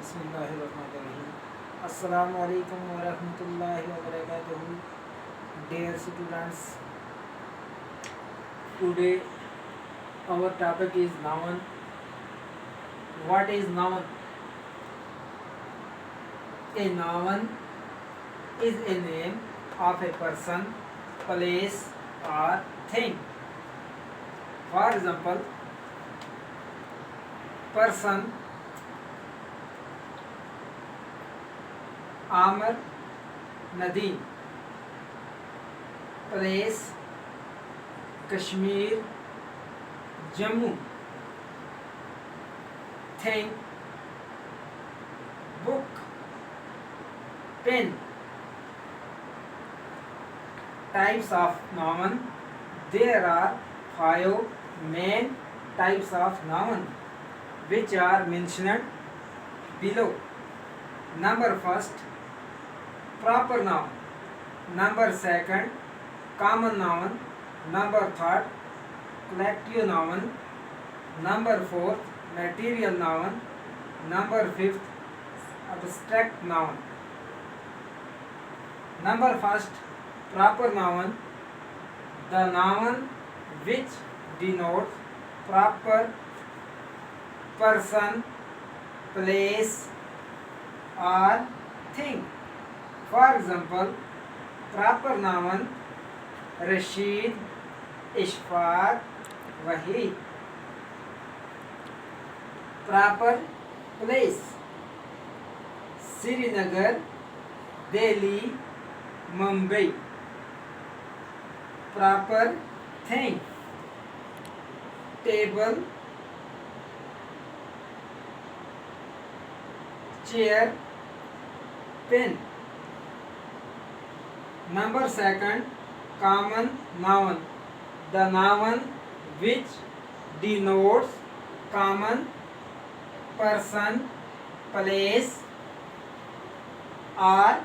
बिस्मिल्लाहिर्रहमानिर्रहीम। अस्सलामु अलैकुम वरहमतुल्लाहि वबरकातुहू। Dear students, today our topic is noun. What is noun? A noun is a name of a person, place or thing. For example, person Amr Nadeem, place Kashmir Jammu, thing book, pen. Types of noun. There are 5 main types of noun which are mentioned below. Number first, proper noun. Number second, common noun. Number third, collective noun. Number fourth, material noun. Number fifth, abstract noun. Number first, proper noun. The noun which denotes proper person, place or thing. For example, proper noun Rashid, Ishfaq, Wahid. Proper place Srinagar, Delhi, Mumbai. Proper thing table, chair, pen. Number second, common noun. The noun which denotes common person, place or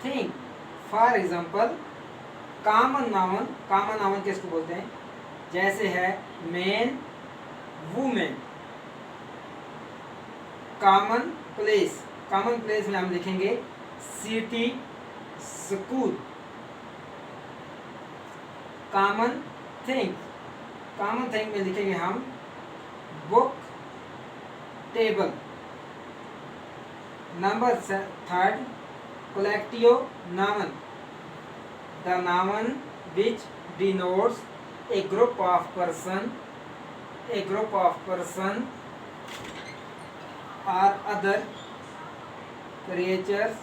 thing. For example, common noun किसको बोलते हैं? जैसे है man, women. Common place में हम लिखेंगे city, school. Common thing में लिखेंगे हम book, table. Number third, collective noun. The noun which denotes a group of person or other creatures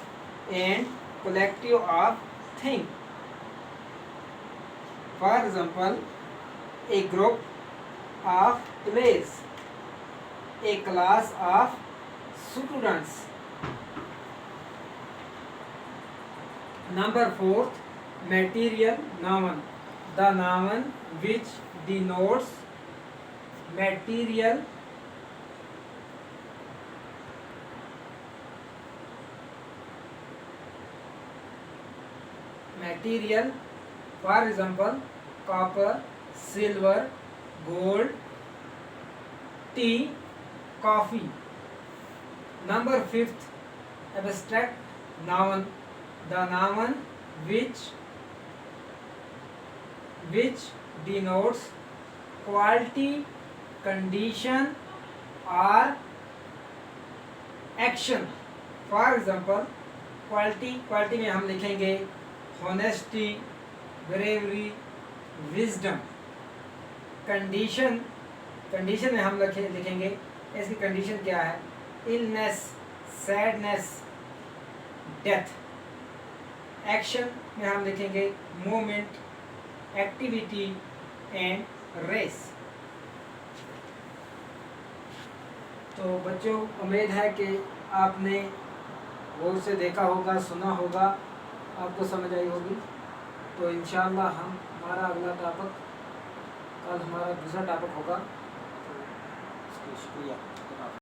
and collective of thing. For example, a group of players, a class of students. Number fourth, material noun. The noun which denotes material for example, copper, silver, gold, tea, coffee. Number fifth, abstract noun. The noun which denotes quality, condition or action. For example, quality में हम लिखेंगे honesty, bravery, wisdom. Condition में हम लिखेंगे इसकी condition क्या है? illness, sadness, death. Action में हम लिखेंगे मूवमेंट, एक्टिविटी एंड रेस. तो बच्चों, उम्मीद है कि आपने गौर से देखा होगा, सुना होगा, आपको समझ आई होगी. तो इंशाअल्लाह हमारा अगला टॉपिक कल हमारा दूसरा टॉपिक होगा. तो शुक्रिया.